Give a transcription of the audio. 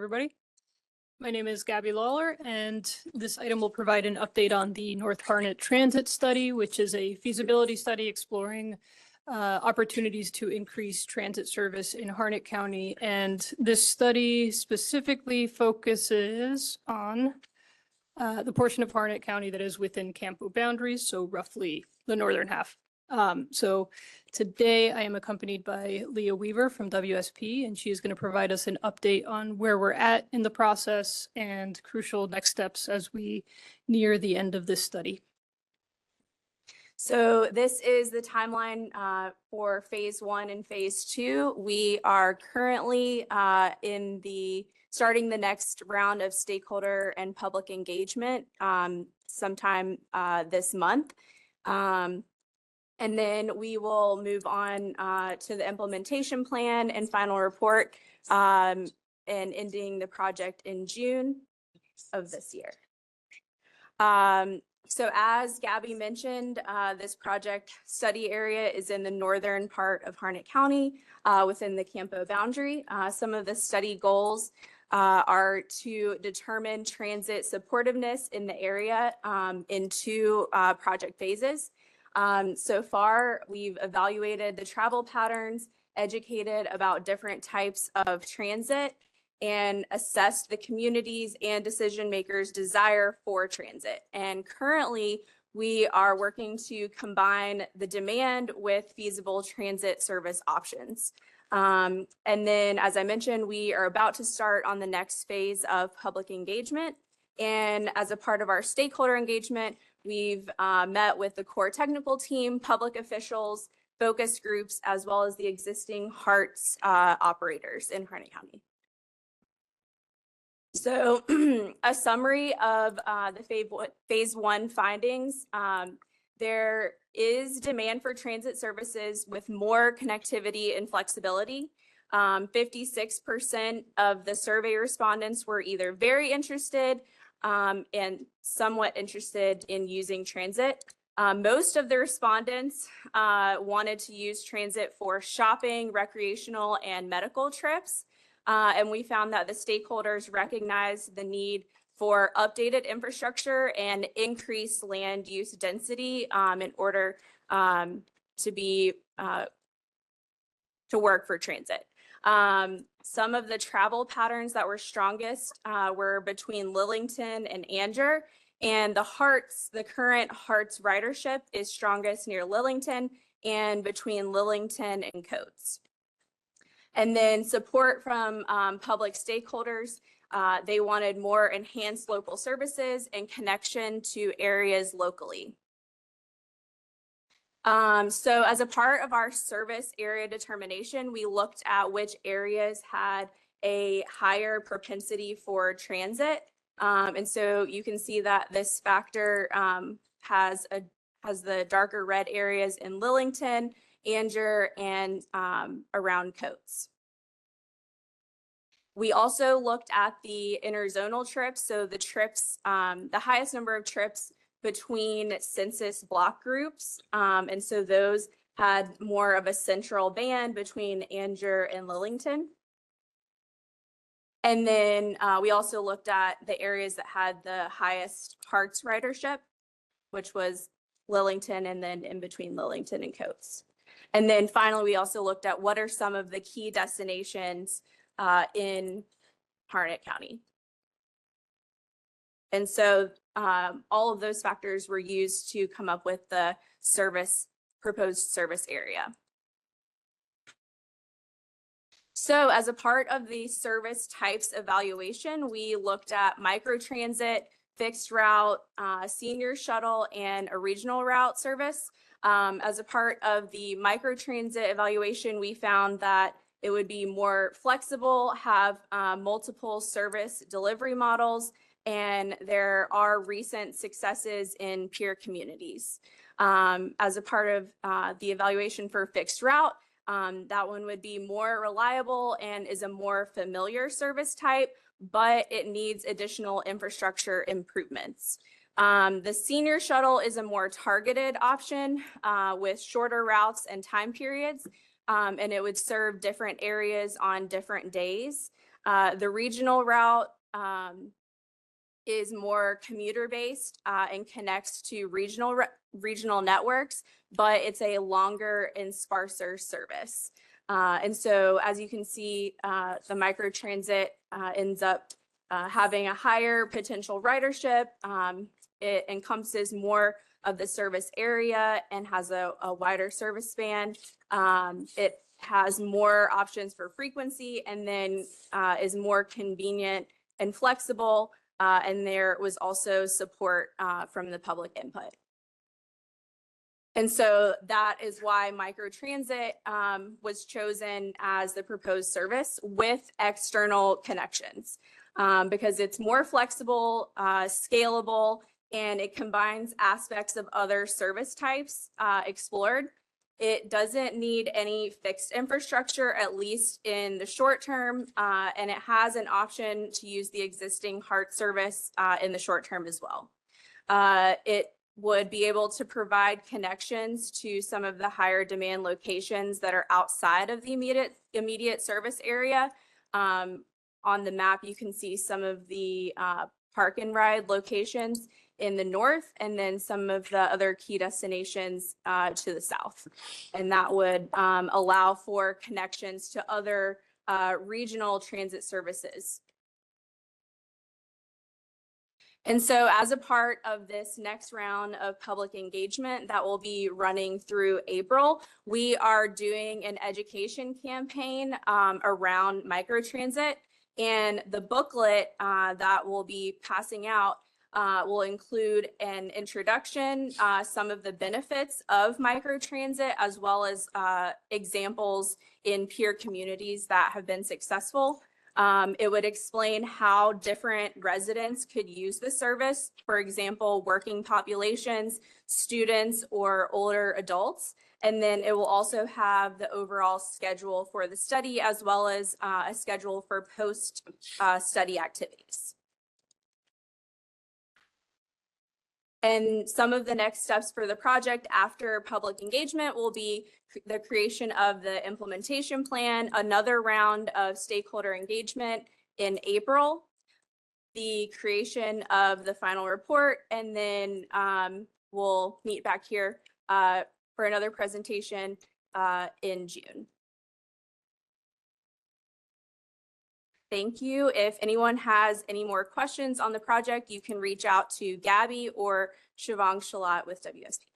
everybody. My name is Gabby Lawler, and this item will provide an update on the North Harnett Transit Study, which is a feasibility study exploring opportunities to increase transit service in Harnett County. And this study specifically focuses on the portion of Harnett County that is within Campo boundaries, so roughly the northern half. So today I am accompanied by Leah Weaver from WSP, and she is going to provide us an update on where we're at in the process and crucial next steps as we near the end of this study. So this is the timeline for phase 1 and phase 2. We are currently starting the next round of stakeholder and public engagement sometime this month. And then we will move on to the implementation plan and final report and ending the project in June of this year. So as Gabby mentioned, this project study area is in the northern part of Harnett County within the Campo boundary. Some of the study goals are to determine transit supportiveness in the area in 2 project phases. So far, we've evaluated the travel patterns, educated about different types of transit, and assessed the communities and decision makers' desire for transit. And currently, we are working to combine the demand with feasible transit service options. And then, as I mentioned, we are about to start on the next phase of public engagement. And as a part of our stakeholder engagement, we've met with the core technical team, public officials, focus groups, as well as the existing HARTS operators in Harnett County. So a summary of the phase 1 findings. There is demand for transit services with more connectivity and flexibility. 56% of the survey respondents were either very interested and somewhat interested in using transit. Most of the respondents wanted to use transit for shopping, recreational, and medical trips. And we found that the stakeholders recognized the need for updated infrastructure and increased land use density in order to work for transit. Some of the travel patterns that were strongest were between Lillington and Anger, and the current HARTS ridership is strongest near Lillington and between Lillington and Coates. And then support from public stakeholders. They wanted more enhanced local services and connection to areas locally. So as a part of our service area determination, we looked at which areas had a higher propensity for transit. And so you can see that this factor has the darker red areas in Lillington, Anger, and around Coates. We also looked at the interzonal trips. So the trips, the highest number of trips between census block groups. And so those had more of a central band between Anger and Lillington. And then we also looked at the areas that had the highest HARTS ridership, which was Lillington and then in between Lillington and Coates. And then finally, we also looked at what are some of the key destinations in Harnett County. And so all of those factors were used to come up with the proposed service area. So as a part of the service types evaluation, we looked at microtransit, fixed route, senior shuttle, and a regional route service. As a part of the microtransit evaluation, we found that it would be more flexible, have multiple service delivery models, and there are recent successes in peer communities. As a part of the evaluation for fixed route, that one would be more reliable and is a more familiar service type, but it needs additional infrastructure improvements. The senior shuttle is a more targeted option with shorter routes and time periods, and it would serve different areas on different days. The regional route is more commuter-based and connects to regional networks, but it's a longer and sparser service. And so as you can see, the microtransit ends up having a higher potential ridership. It encompasses more of the service area and has a wider service span. It has more options for frequency and then is more convenient and flexible. And there was also support from the public input. And so that is why microtransit was chosen as the proposed service with external connections, because it's more flexible, scalable, and it combines aspects of other service types explored. It doesn't need any fixed infrastructure, at least in the short term, and it has an option to use the existing HART service in the short term as well. It would be able to provide connections to some of the higher demand locations that are outside of the immediate service area. On the map, you can see some of the park and ride locations in the north, and then some of the other key destinations to the south. And that would allow for connections to other regional transit services. And so as a part of this next round of public engagement that will be running through April, we are doing an education campaign around microtransit. And the booklet that we'll be passing out will include an introduction, some of the benefits of microtransit, as well as examples in peer communities that have been successful. It would explain how different residents could use the service, for example, working populations, students, or older adults. And then it will also have the overall schedule for the study, as well as a schedule for post-study activities. And some of the next steps for the project after public engagement will be the creation of the implementation plan, another round of stakeholder engagement in April, the creation of the final report, and then we'll meet back here for another presentation in June. Thank you. If anyone has any more questions on the project, you can reach out to Gabby or Shivang Shalat with WSP.